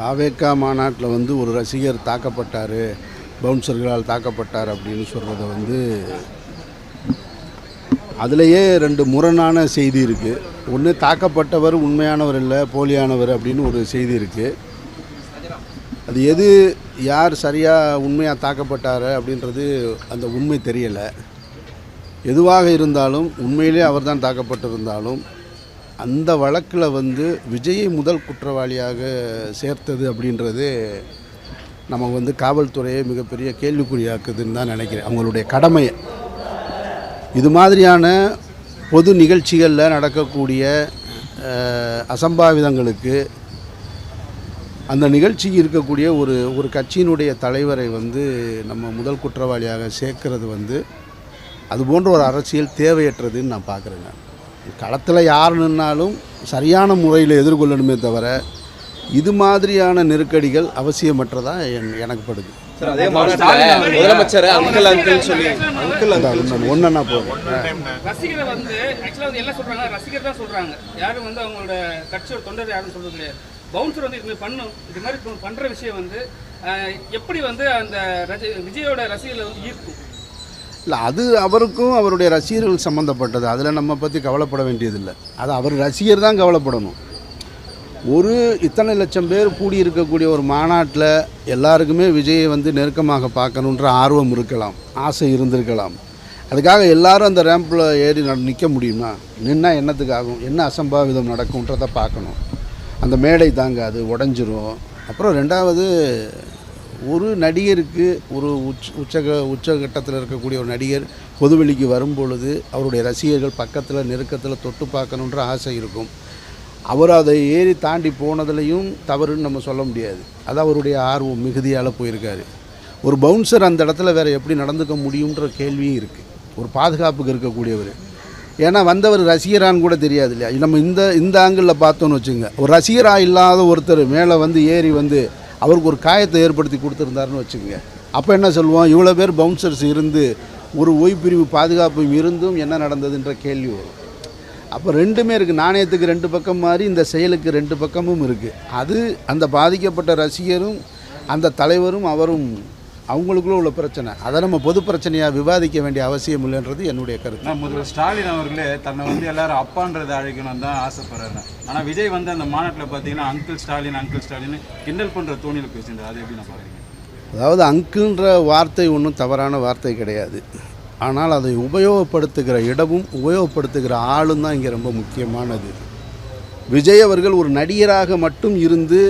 தாவேக்கா மாநாட்டில் வந்து ஒரு ரசிகர் தாக்கப்பட்டார், பவுன்சர்களால் தாக்கப்பட்டார் அப்படின்னு சொல்கிறத வந்து அதிலேயே 2 முரணான செய்தி இருக்குது. ஒன்று, தாக்கப்பட்டவர் உண்மையானவர் இல்லை, போலியானவர் அப்படின்னு ஒரு செய்தி இருக்குது. அது எது யார் சரியாக உண்மையாக தாக்கப்பட்டார் அப்படின்றது அந்த உண்மை தெரியலை. எதுவாக இருந்தாலும் உண்மையிலே அவர் தான் தாக்கப்பட்டிருந்தாலும் அந்த வழக்கில் வந்து விஜயை முதல் குற்றவாளியாக சேர்த்தது அப்படின்றது நம்ம வந்து காவல்துறையை மிகப்பெரிய கேள்விக்குறியாக்குதுன்னு தான் நினைக்கிறேன். அவங்களுடைய கடமையை இது மாதிரியான பொது நிகழ்ச்சிகளில் நடக்கக்கூடிய அசம்பாவிதங்களுக்கு அந்த நிகழ்ச்சிக்கு இருக்கக்கூடிய ஒரு கட்சியினுடைய தலைவரை வந்து நம்ம முதல் குற்றவாளியாக சேர்க்கறது வந்து அது போன்ற ஒரு அரசியல் தேவையற்றதுன்னு நான் பார்க்குறேங்க. களத்தில் யார் நின்னாலும் சரியான முறையில் எதிர்கொள்ளணுமே தவிர இது மாதிரியான நெருக்கடிகள் அவசியமற்றதாக எனக்கு படுது. முதலமைச்சர் ஒன்னா போதும். ரசிகரை வந்து ஆக்சுவலாக வந்து எல்லாம் சொல்றாங்க, ரசிகர் தான் சொல்றாங்க, யாரும் வந்து அவங்களோட கட்சியோட தொண்டர் யாரும் சொல்றது கிடையாது. பவுன்சர் வந்து இது பண்ணும், இது மாதிரி பண்ற விஷயம் வந்து எப்படி வந்து அந்த விஜயோட ரசிகர்களை வந்து ஈர்க்கும்? இல்லை, அது அவருக்கும் அவருடைய ரசிகர்கள் சம்மந்தப்பட்டது. அதில் நம்ம பற்றி கவலைப்பட வேண்டியதில்லை. அது அவர் ரசிகர் தான் கவலைப்படணும். ஒரு இத்தனை லட்சம் பேர் கூடியிருக்கக்கூடிய ஒரு மாநாட்டில் எல்லாருக்குமே விஜயை வந்து நெருக்கமாக பார்க்கணுன்ற ஆர்வம் இருக்கலாம், ஆசை இருந்திருக்கலாம். அதுக்காக எல்லாரும் அந்த ரேம்பில் ஏறி நிற்க முடியுமா? நின்னா என்னத்துக்காகும், என்ன அசம்பாவிதம் நடக்கும்ன்றதை பார்க்கணும். அந்த மேடை தாங்க அது உடஞ்சிரும். அப்புறம் ரெண்டாவது, ஒரு நடிகருக்கு ஒரு உச்சகட்டத்தில் இருக்கக்கூடிய ஒரு நடிகர் பொதுவெளிக்கு வரும்பொழுது அவருடைய ரசிகர்கள் பக்கத்தில் நெருக்கத்தில் தொட்டு பார்க்கணுன்ற ஆசை இருக்கும். அவர் அதை ஏறி தாண்டி போனதுலையும் தவறுன்னு நம்ம சொல்ல முடியாது. அது அவருடைய ஆர்வம் மிகுதியால் போயிருக்காரு. ஒரு பவுன்சர் அந்த இடத்துல வேறு எப்படி நடந்துக்க முடியுன்ற கேள்வியும் இருக்குது. ஒரு பாதுகாப்புக்கு இருக்கக்கூடியவர், ஏன்னா வந்தவர் ரசிகரான்னு கூட தெரியாது இல்லையா? நம்ம இந்த ஆங்கிளில் பார்த்தோன்னு வச்சுங்க, ஒரு ரசிகராக இல்லாத ஒருத்தர் மேலே வந்து ஏறி வந்து அவருக்கு ஒரு காயத்தை ஏற்படுத்தி கொடுத்துருந்தாருன்னு வச்சுக்கோங்க. அப்போ என்ன சொல்லுவோம், இவ்வளோ பேர் பவுன்சர்ஸ் இருந்து ஒரு ஓய்பிரிவு பாதுகாப்பும் இருந்தும் என்ன நடந்ததுன்ற கேள்வி வரும். அப்போ ரெண்டுமே இருக்குது. நாணயத்துக்கு 2 பக்கம் மாதிரி இந்த செயலுக்கு 2 பக்கமும் இருக்குது. அது அந்த பாதிக்கப்பட்ட ரசிகரும் அந்த தலைவரும் அவரும் அவங்களுக்குள்ள உள்ள பிரச்சனை. அதை நம்ம பொது பிரச்சனையாக விவாதிக்க வேண்டிய அவசியம் இல்லைன்றது என்னுடைய கருத்து. முதல்வர் ஸ்டாலின் அவர்களே தன்னை வந்து எல்லாரும் அப்பான்றதை அழைக்கணும் தான் ஆசைப்படுறாங்க. ஆனால் விஜய் வந்து அந்த மாநாட்டில் பார்த்தீங்கன்னா அங்கிள் ஸ்டாலின் கிண்டல் பண்ணுற தோணியில் பேசுகிறார். அது எப்படி நான் பார்க்குறீங்க? அதாவது அங்கிள்ன்ற வார்த்தை ஒன்றும் தவறான வார்த்தை கிடையாது. ஆனால் அதை உபயோகப்படுத்துகிற இடமும் உபயோகப்படுத்துகிற ஆளும் தான் இங்கே ரொம்ப முக்கியமானது. விஜய் அவர்கள் ஒரு நடிகராக மட்டும் இருந்து